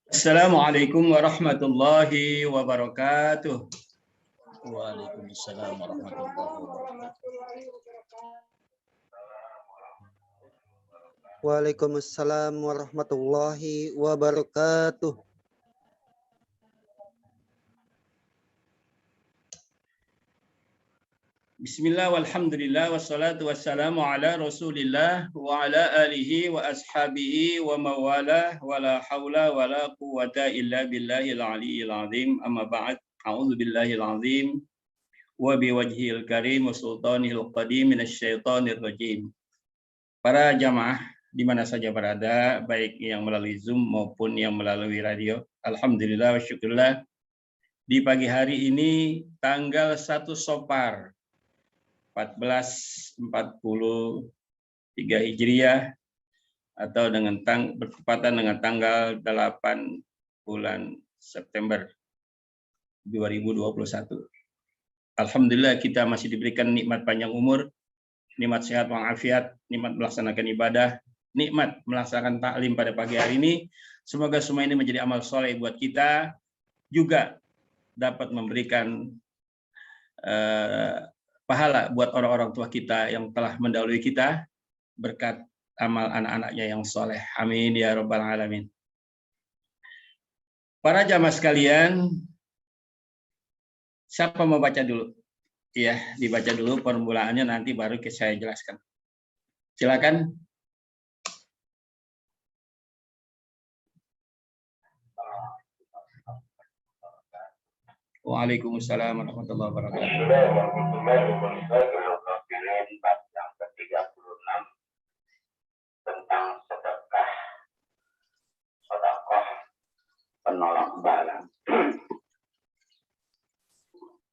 Assalamualaikum warahmatullahi wabarakatuh. Waalaikumsalam warahmatullahi wabarakatuh. Waalaikumsalam warahmatullahi wabarakatuh. Bismillah walhamdulillah wassalatu wassalamu ala rasulillah wa ala alihi wa ashabihi wa mawalah wa la hawla wa la quwata illa billahil aliyyil azim amma ba'd. A'udzu billahil azim wa biwajhil karim wa sultanil qadim minasyaitonir rajim. Para jamaah di mana saja berada, baik yang melalui Zoom maupun yang melalui radio, alhamdulillah wa syukurlah, di pagi hari ini tanggal 1 Safar 1443 Hijriah atau dengan bertepatan dengan tanggal 8 bulan September 2021. Alhamdulillah kita masih diberikan nikmat panjang umur, nikmat sehat walafiat, nikmat melaksanakan ibadah, nikmat melaksanakan taklim pada pagi hari ini. Semoga semua ini menjadi amal soleh buat kita, juga dapat memberikan pahala buat orang-orang tua kita yang telah mendahului kita berkat amal anak-anaknya yang soleh. Amin ya rabbal alamin. Para jamaah sekalian, siapa mau baca dulu? Ya, dibaca dulu permulaannya, nanti baru saya jelaskan. Silakan. Waalaikumsalam warahmatullahi wabarakatuh. Yang ke-36 tentang sedekah penolak bala.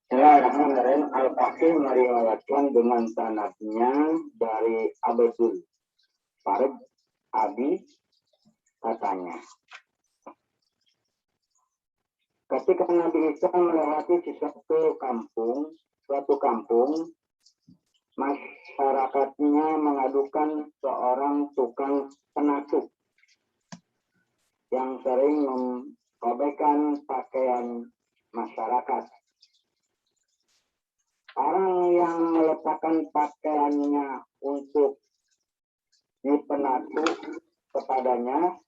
Bismillahirrahmanirrahim. Al-Faqih meriwayatkan dengan sanadnya dari Abdul Farid Abi, katanya, ketika Nabi Isa melewati suatu kampung, masyarakatnya mengadukan seorang tukang penatu yang sering merobekkan pakaian masyarakat. Orang yang meletakkan pakaiannya untuk dipenatu kepadanya,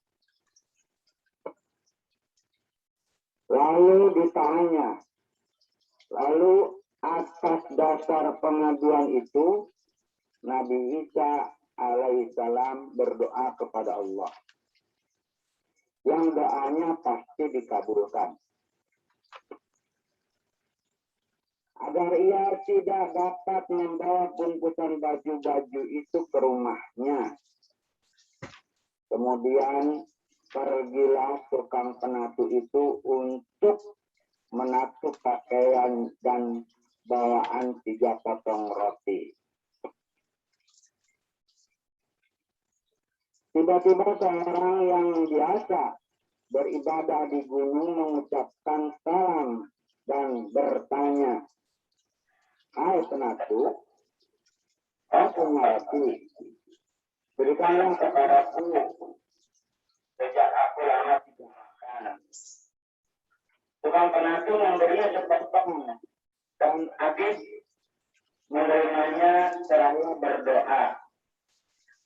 lalu ditanya. Lalu atas dasar pengaduan itu, Nabi Isa alaihissalam berdoa kepada Allah, yang doanya pasti dikabulkan, agar ia tidak dapat membawa bungkusan baju-baju itu ke rumahnya. Kemudian pergilah tukang penatu itu untuk menatu pakaian dan bawaan 3 potong roti. Tiba-tiba seorang yang biasa beribadah di gunung mengucapkan salam dan bertanya, "Hai penatu, aku mengerti. Berikanlah kepadaku, sejak aku lama tidak makan." Tukang penatu memberinya sepotong dan Agis menerimanya seraya berdoa,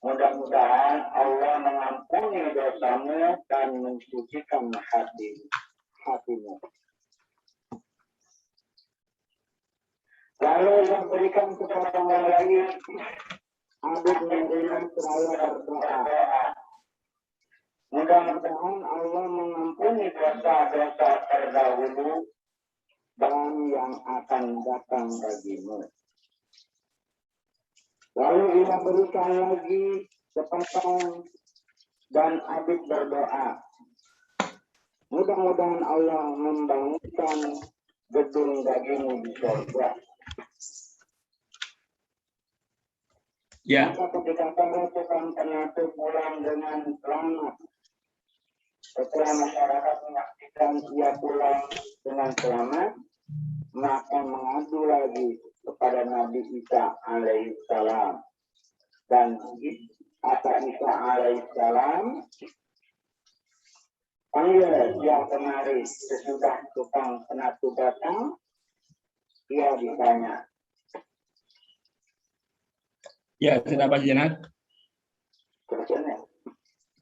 "Mudah-mudahan Allah mengampuni dosamu dan mensucikan hatimu." Lalu ia berikan kepada orang lain. Agis menerima seraya berdoa, "Mudah-mudahan Allah mengampuni dosa-dosa terdahulu dan yang akan datang bagimu." Lalu ia berikan lagi sepotong dan Abid berdoa, "Mudah-mudahan Allah membangunkan gedung bagimu di surga." Ya. Maka ketika para tukang penatu pulang dengan selamat, setelah masyarakat menyaksikan ia pulang dengan selamat, maka mengadu lagi kepada Nabi Isa alaihissalam. Dan kata Isa alaihissalam, Panggil yang kemari sesudah tukang penatu datang, dia ditanya. Ya, sudah Pak Jenat. Kerjanya.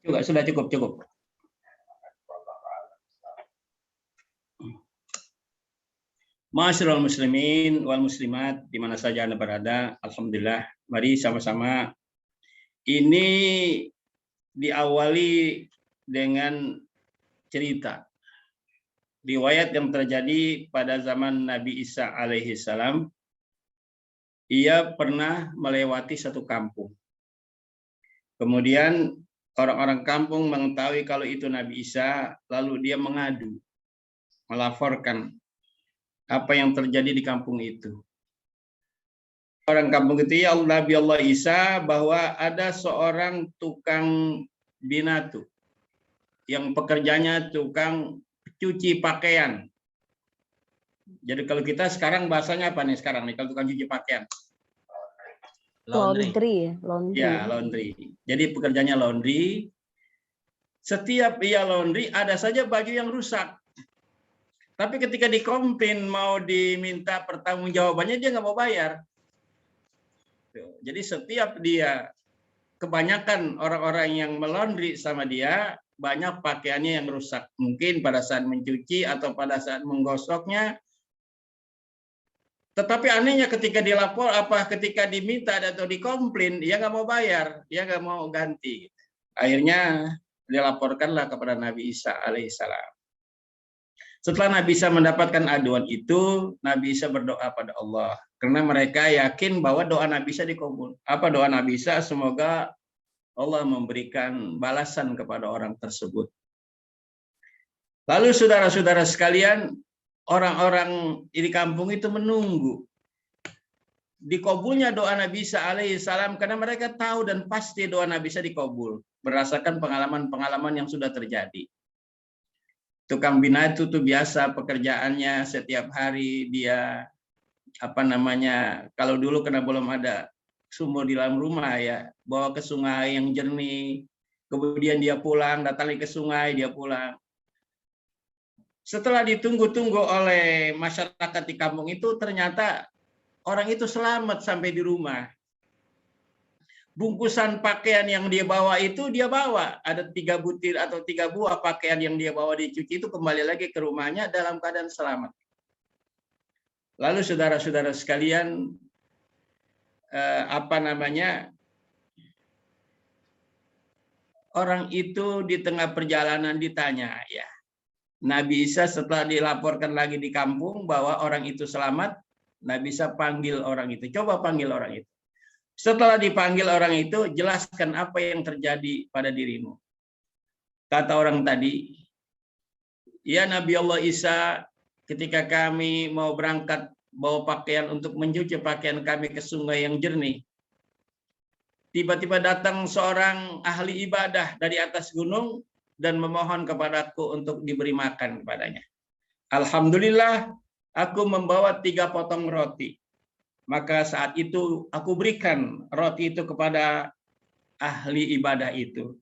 Juga sudah cukup. Ma'asyiral muslimin wal muslimat di mana saja Anda berada, alhamdulillah. Mari sama-sama ini diawali dengan cerita riwayat yang terjadi pada zaman Nabi Isa alaihi salam. Ia pernah melewati satu kampung. Kemudian orang-orang kampung mengetahui kalau itu Nabi Isa, lalu dia mengadu, melaporkan apa yang terjadi di kampung itu. Orang kampung itu, ya Nabi Allah Isa, bahwa ada seorang tukang binatu yang pekerjaannya tukang cuci pakaian. Jadi kalau kita sekarang bahasanya apa nih sekarang nih kalau tukang cuci pakaian? Laundry. Ya, laundry. Jadi pekerjaannya laundry. Setiap ia laundry ada saja baju yang rusak. Tapi ketika dikomplain mau diminta pertanggungjawabannya dia nggak mau bayar. Jadi setiap dia, kebanyakan orang-orang yang melaundry sama dia, banyak pakaiannya yang rusak. Mungkin pada saat mencuci atau pada saat menggosoknya. Tetapi anehnya ketika dilapor, ketika diminta atau dikomplain, dia nggak mau bayar, dia nggak mau ganti. Akhirnya dilaporkanlah kepada Nabi Isa alaihissalam. Setelah Nabi Isa mendapatkan aduan itu, Nabi Isa berdoa pada Allah. Karena mereka yakin bahwa doa Nabi Isa dikabul. Apa doa Nabi Isa? Semoga Allah memberikan balasan kepada orang tersebut. Lalu saudara-saudara sekalian, orang-orang di kampung itu menunggu dikabulnya doa Nabi Isa alaihissalam karena mereka tahu dan pasti doa Nabi Isa dikabul berdasarkan pengalaman-pengalaman yang sudah terjadi. Tukang binatu itu biasa pekerjaannya setiap hari dia kalau dulu karena belum ada sumur di dalam rumah ya, bawa ke sungai yang jernih, kemudian dia pulang, datang ke sungai, dia pulang. Setelah ditunggu-tunggu oleh masyarakat di kampung itu, ternyata orang itu selamat sampai di rumah. Bungkusan pakaian yang dia bawa itu dia bawa. Ada 3 butir atau 3 buah pakaian yang dia bawa dicuci itu kembali lagi ke rumahnya dalam keadaan selamat. Lalu saudara-saudara sekalian, orang itu di tengah perjalanan ditanya, ya, Nabi Isa setelah dilaporkan lagi di kampung bahwa orang itu selamat, Nabi Isa panggil orang itu. Coba panggil orang itu. Setelah dipanggil orang itu, jelaskan apa yang terjadi pada dirimu. Kata orang tadi, ya Nabi Allah Isa, ketika kami mau berangkat bawa pakaian untuk mencuci pakaian kami ke sungai yang jernih, tiba-tiba datang seorang ahli ibadah dari atas gunung dan memohon kepadaku untuk diberi makan kepadanya. Alhamdulillah, aku membawa 3 potong roti. Maka saat itu aku berikan roti itu kepada ahli ibadah itu.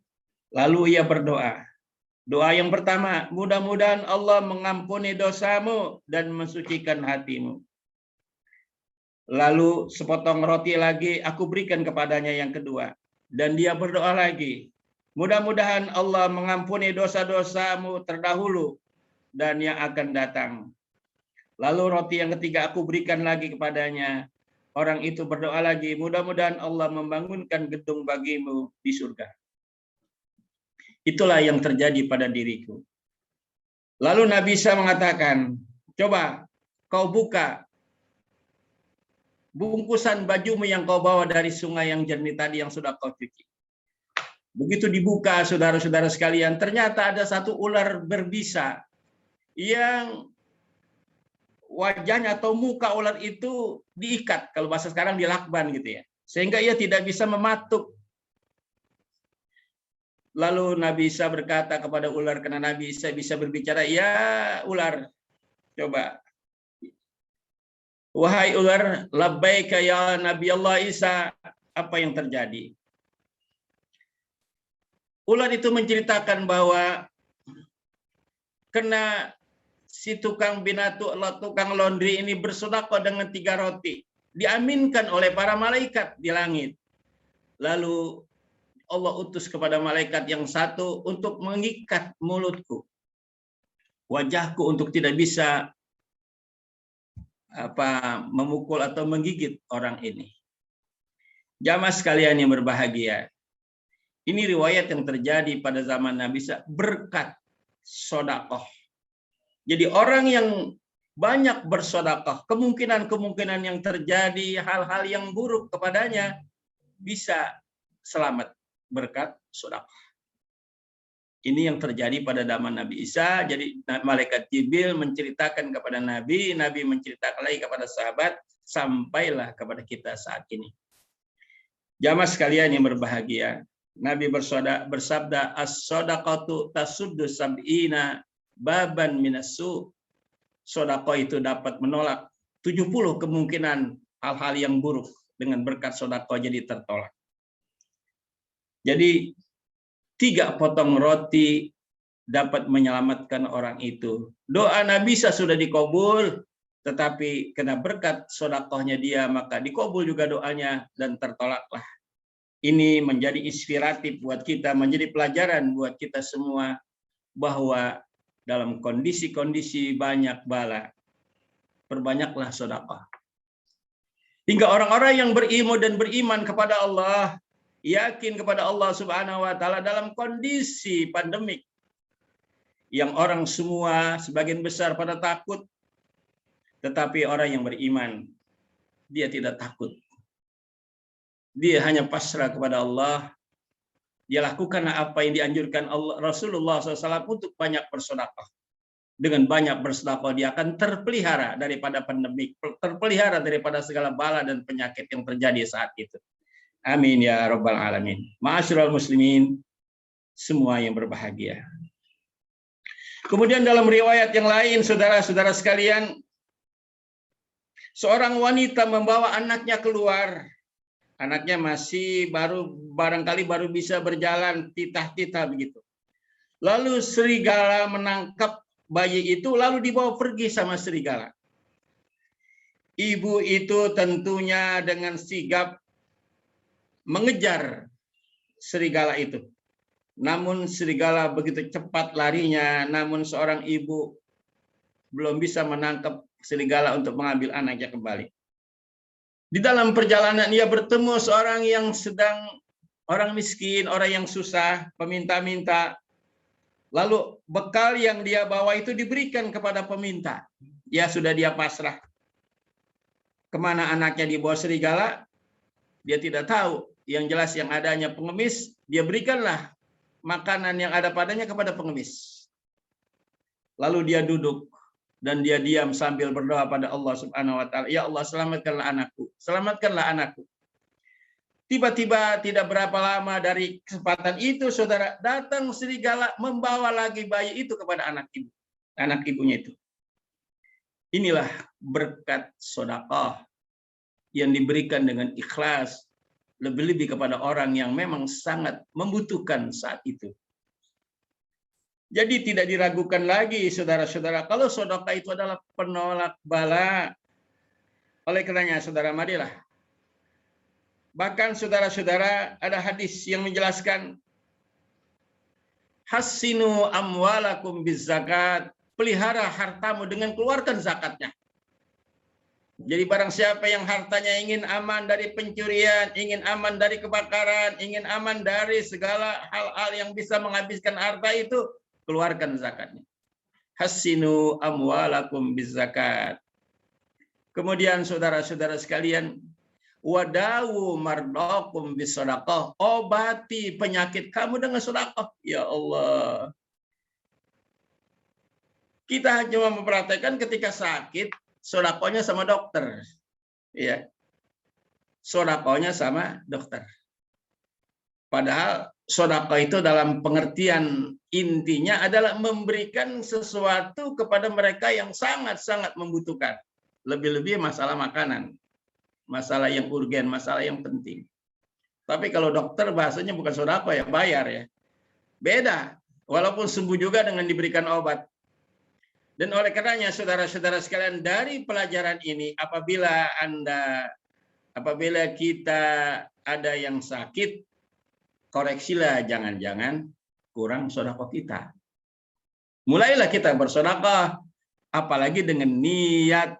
Lalu ia berdoa. Doa yang pertama, mudah-mudahan Allah mengampuni dosamu dan mensucikan hatimu. Lalu sepotong roti lagi aku berikan kepadanya yang kedua. Dan dia berdoa lagi. Mudah-mudahan Allah mengampuni dosa-dosamu terdahulu dan yang akan datang. Lalu roti yang ketiga aku berikan lagi kepadanya. Orang itu berdoa lagi, mudah-mudahan Allah membangunkan gedung bagimu di surga. Itulah yang terjadi pada diriku. Lalu Nabi Isa mengatakan, coba kau buka bungkusan bajumu yang kau bawa dari sungai yang jernih tadi yang sudah kau cuci. Begitu dibuka, saudara-saudara sekalian, ternyata ada satu ular berbisa yang wajahnya atau muka ular itu diikat, kalau bahasa sekarang dilakban gitu ya, sehingga ia tidak bisa mematuk. Lalu Nabi Isa berkata kepada ular, karena Nabi Isa bisa berbicara, ya ular, coba, wahai ular, labbaika ya Nabi Allah Isa, apa yang terjadi? Ular itu menceritakan bahwa Kena si tukang binatu, tukang laundry ini bersedekah dengan 3 roti. Diaminkan oleh para malaikat di langit. Lalu Allah utus kepada malaikat yang satu untuk mengikat mulutku, wajahku untuk tidak bisa memukul atau menggigit orang ini. Jamaah sekalian yang berbahagia, ini riwayat yang terjadi pada zaman Nabi Isa berkat sedekah. Jadi orang yang banyak bersedekah, kemungkinan yang terjadi hal-hal yang buruk kepadanya bisa selamat berkat sedekah. Ini yang terjadi pada zaman Nabi Isa. Jadi malaikat Jibril menceritakan kepada Nabi, Nabi menceritakan lagi kepada sahabat, sampailah kepada kita saat ini. Jamaah sekalian yang berbahagia, Nabi bersabda, as-shadaqatu tasuddu sab'ina baban minassu. Sedekah itu dapat menolak 70 kemungkinan hal-hal yang buruk. Dengan berkat sedekah jadi tertolak. Jadi 3 potong roti dapat menyelamatkan orang itu. Doa Nabi Isa sudah dikabul, tetapi kena berkat sedekahnya dia maka dikabul juga doanya dan tertolaklah. Ini menjadi inspiratif buat kita, menjadi pelajaran buat kita semua bahwa dalam kondisi-kondisi banyak bala, perbanyaklah sedekah. Hingga orang-orang yang berilmu dan beriman kepada Allah, yakin kepada Allah Subhanahu wa taala dalam kondisi pandemik yang orang semua sebagian besar pada takut, tetapi orang yang beriman dia tidak takut. Dia hanya pasrah kepada Allah. Dia lakukan apa yang dianjurkan Rasulullah SAW untuk banyak bersedekah. Dengan banyak bersedekah dia akan terpelihara daripada pandemik, terpelihara daripada segala bala dan penyakit yang terjadi saat itu. Amin ya rabbal alamin. Ma'asyiral muslimin, semua yang berbahagia. Kemudian dalam riwayat yang lain, saudara-saudara sekalian, seorang wanita membawa anaknya keluar. Anaknya masih barangkali baru bisa berjalan, titah-titah begitu. Lalu serigala menangkap bayi itu, lalu dibawa pergi sama serigala. Ibu itu tentunya dengan sigap mengejar serigala itu. Namun serigala begitu cepat larinya, namun seorang ibu belum bisa menangkap serigala untuk mengambil anaknya kembali. Di dalam perjalanan ia bertemu seorang yang sedang orang miskin, orang yang susah, peminta-minta. Lalu bekal yang dia bawa itu diberikan kepada peminta. Ya sudah dia pasrah. Kemana anaknya dibawa serigala, dia tidak tahu. Yang jelas yang adanya pengemis, dia berikanlah makanan yang ada padanya kepada pengemis. Lalu dia duduk dan dia diam sambil berdoa pada Allah Subhanahu wa taala, ya Allah selamatkanlah anakku, selamatkanlah anakku. Tiba-tiba tidak berapa lama dari kesempatan itu, saudara, datang serigala membawa lagi bayi itu kepada anak ibunya itu. Inilah berkat sedekah yang diberikan dengan ikhlas, lebih-lebih kepada orang yang memang sangat membutuhkan saat itu. Jadi tidak diragukan lagi, saudara-saudara, kalau sedekah itu adalah penolak bala. Oleh karenanya, saudara, marilah. Bahkan saudara-saudara, ada hadis yang menjelaskan, hassinu amwalakum bizzakat, pelihara hartamu dengan keluarkan zakatnya. Jadi barang siapa yang hartanya ingin aman dari pencurian, ingin aman dari kebakaran, ingin aman dari segala hal-hal yang bisa menghabiskan harta itu, keluarkan zakatnya. Hassinu amwalakum bizzakat. Kemudian saudara-saudara sekalian, wadawu mardakum bisedekah, obati penyakit kamu dengan sedekah. Ya Allah. Kita cuma memperhatikan ketika sakit, sedekahnya sama dokter. Ya. Sedekahnya sama dokter. Padahal sedekah itu dalam pengertian intinya adalah memberikan sesuatu kepada mereka yang sangat-sangat membutuhkan. Lebih-lebih masalah makanan. Masalah yang urgen, masalah yang penting. Tapi kalau dokter bahasanya bukan sedekah ya, bayar ya. Beda. Walaupun sembuh juga dengan diberikan obat. Dan oleh karenanya saudara-saudara sekalian, dari pelajaran ini apabila kita ada yang sakit, koreksilah, jangan-jangan kurang sedekah kita. Mulailah kita bersedekah, apalagi dengan niat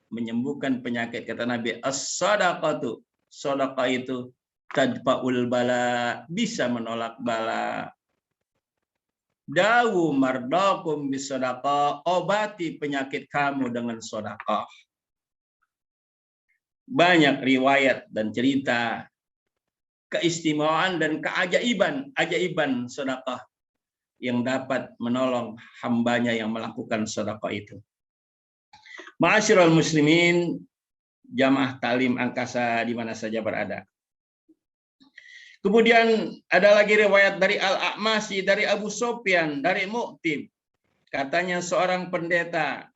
menyembuhkan penyakit. Kata Nabi, as-sadaqatu, sedekah itu tadfa'ul bala, bisa menolak bala. Dawu mardakum bisedekah, obati penyakit kamu dengan sedekah. Banyak riwayat dan cerita keistimewaan dan keajaiban sedekah yang dapat menolong hambanya yang melakukan sedekah itu. Ma'asyiral muslimin, jamaah talim angkasa di mana saja berada. Kemudian ada lagi riwayat dari Al-A'masi, dari Abu Sufyan, dari Mu'tib. Katanya seorang pendeta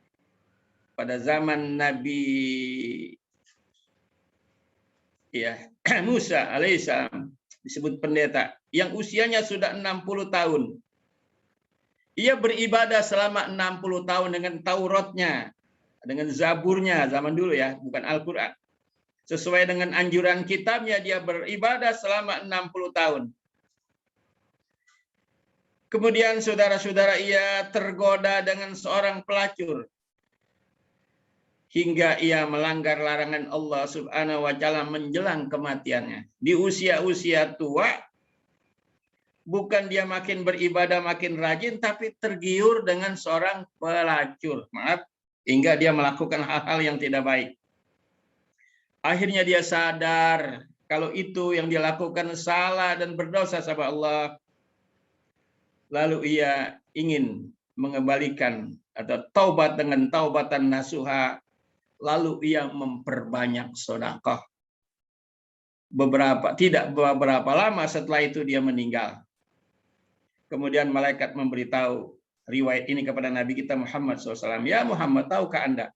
pada zaman Nabi Musa alaihissalam, disebut pendeta, yang usianya sudah 60 tahun. Ia beribadah selama 60 tahun dengan Tauratnya, dengan Zaburnya zaman dulu ya, bukan Al-Quran. Sesuai dengan anjuran kitabnya, dia beribadah selama 60 tahun. Kemudian saudara-saudara, ia tergoda dengan seorang pelacur. Hingga ia melanggar larangan Allah Subhanahu wa Ta'ala menjelang kematiannya. Di usia-usia tua, bukan dia makin beribadah, makin rajin, tapi tergiur dengan seorang pelacur. Hingga dia melakukan hal-hal yang tidak baik. Akhirnya dia sadar kalau itu yang dia lakukan salah dan berdosa sama Allah. Lalu ia ingin mengembalikan atau taubat dengan taubatan nasuha. Lalu ia memperbanyak sedekah. Tidak beberapa lama setelah itu dia meninggal. Kemudian malaikat memberitahu riwayat ini kepada Nabi kita Muhammad SAW. Ya Muhammad, tahukah Anda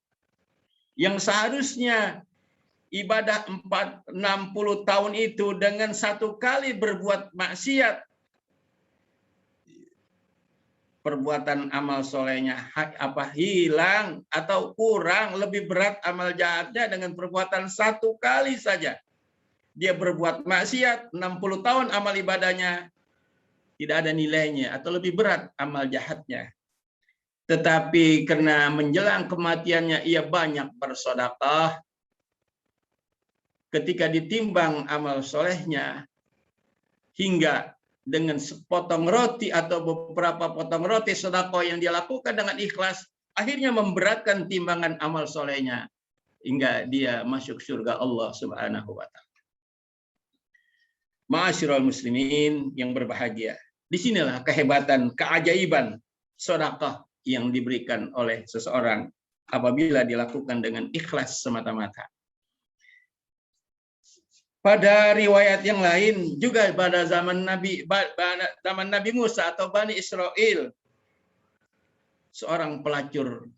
yang seharusnya ibadah 60 tahun itu dengan satu kali berbuat maksiat, perbuatan amal solehnya hilang atau kurang, lebih berat amal jahatnya dengan perbuatan satu kali saja. Dia berbuat maksiat 60 tahun, amal ibadahnya tidak ada nilainya atau lebih berat amal jahatnya. Tetapi karena menjelang kematiannya ia banyak bersedekah, ketika ditimbang amal solehnya, hingga dengan sepotong roti atau beberapa potong roti sedekah yang dia lakukan dengan ikhlas, akhirnya memberatkan timbangan amal solehnya hingga dia masuk surga Allah Subhanahu wa Ta'ala. Ma'asyiral muslimin yang berbahagia, disinilah kehebatan, keajaiban sedekah yang diberikan oleh seseorang apabila dilakukan dengan ikhlas semata-mata. Pada riwayat yang lain juga pada zaman Nabi Musa atau Bani Israel, seorang pelacur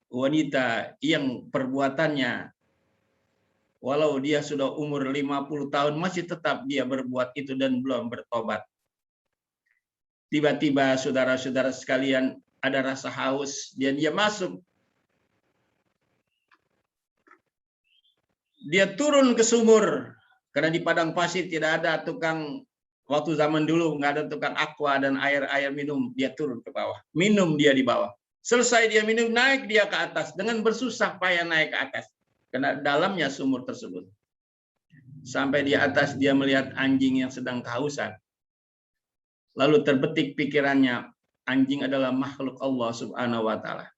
wanita yang perbuatannya, walau dia sudah umur 50 tahun masih tetap dia berbuat itu dan belum bertobat. Tiba-tiba saudara-saudara sekalian ada rasa haus, dia masuk. Dia turun ke sumur. Karena di padang pasir tidak ada tukang, waktu zaman dulu nggak ada tukang aqua dan air minum, dia turun ke bawah. Minum dia di bawah. Selesai dia minum, naik dia ke atas. Dengan bersusah payah naik ke atas. Karena dalamnya sumur tersebut. Sampai di atas dia melihat anjing yang sedang kehausan. Lalu terbetik pikirannya, anjing adalah makhluk Allah Subhanahu wa Ta'ala.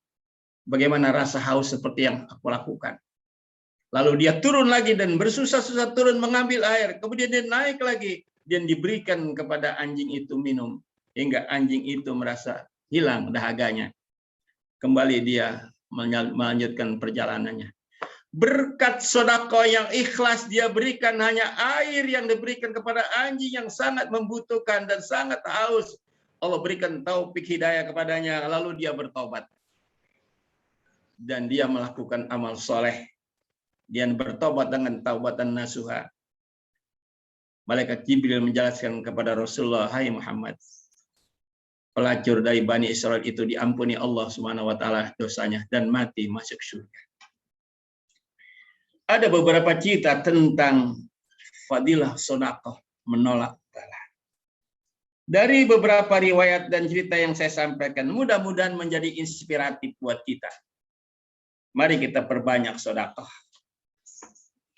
Bagaimana rasa haus seperti yang aku lakukan. Lalu dia turun lagi dan bersusah-susah turun mengambil air. Kemudian dia naik lagi dan diberikan kepada anjing itu minum. Hingga anjing itu merasa hilang dahaganya. Kembali dia melanjutkan perjalanannya. Berkat sedekah yang ikhlas dia berikan, hanya air yang diberikan kepada anjing yang sangat membutuhkan dan sangat haus. Allah berikan taufik hidayah kepadanya, lalu dia bertobat. Dan dia melakukan amal soleh. Dia bertobat dengan taubatan nasuha. Malaikat Jibril menjelaskan kepada Rasulullah, hai Muhammad, pelacur dari Bani Israel itu diampuni Allah Subhanahu wa taala dosanya dan mati masuk surga. Ada beberapa cerita tentang fadilah sedekah menolak bala. Dari beberapa riwayat dan cerita yang saya sampaikan, mudah-mudahan menjadi inspiratif buat kita. Mari kita perbanyak sedekah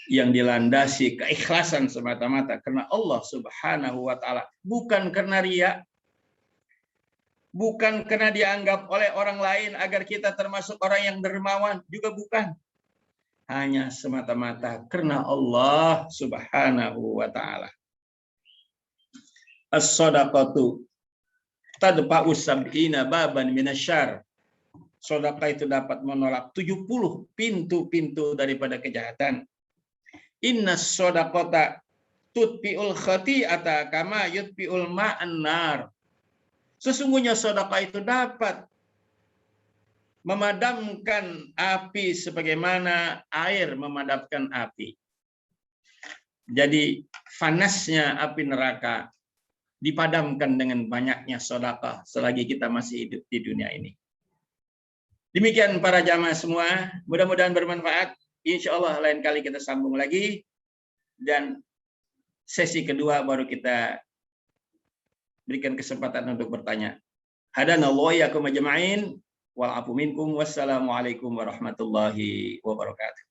yang dilandasi keikhlasan semata-mata karena Allah Subhanahu wa taala, bukan karena riya, bukan karena dianggap oleh orang lain agar kita termasuk orang yang dermawan, juga bukan. Hanya semata-mata karena Allah Subhanahu wa taala. As-shadaqatu tadfa'u sab'ina baban minasyarr. Sedekah itu dapat menolak 70 pintu-pintu daripada kejahatan. Innas shadaqata tutfi'ul khati'ata kama yutfi'ul ma'an nar. Sesungguhnya sedekah itu dapat memadamkan api sebagaimana air memadamkan api. Jadi panasnya api neraka dipadamkan dengan banyaknya sedekah selagi kita masih hidup di dunia ini. Demikian para jamaah semua, mudah-mudahan bermanfaat. Insya Allah lain kali kita sambung lagi. Dan sesi kedua baru kita berikan kesempatan untuk bertanya. Hadanallahu iyyakum ajma'in wal afu minkum. Wassalamualaikum warahmatullahi wabarakatuh.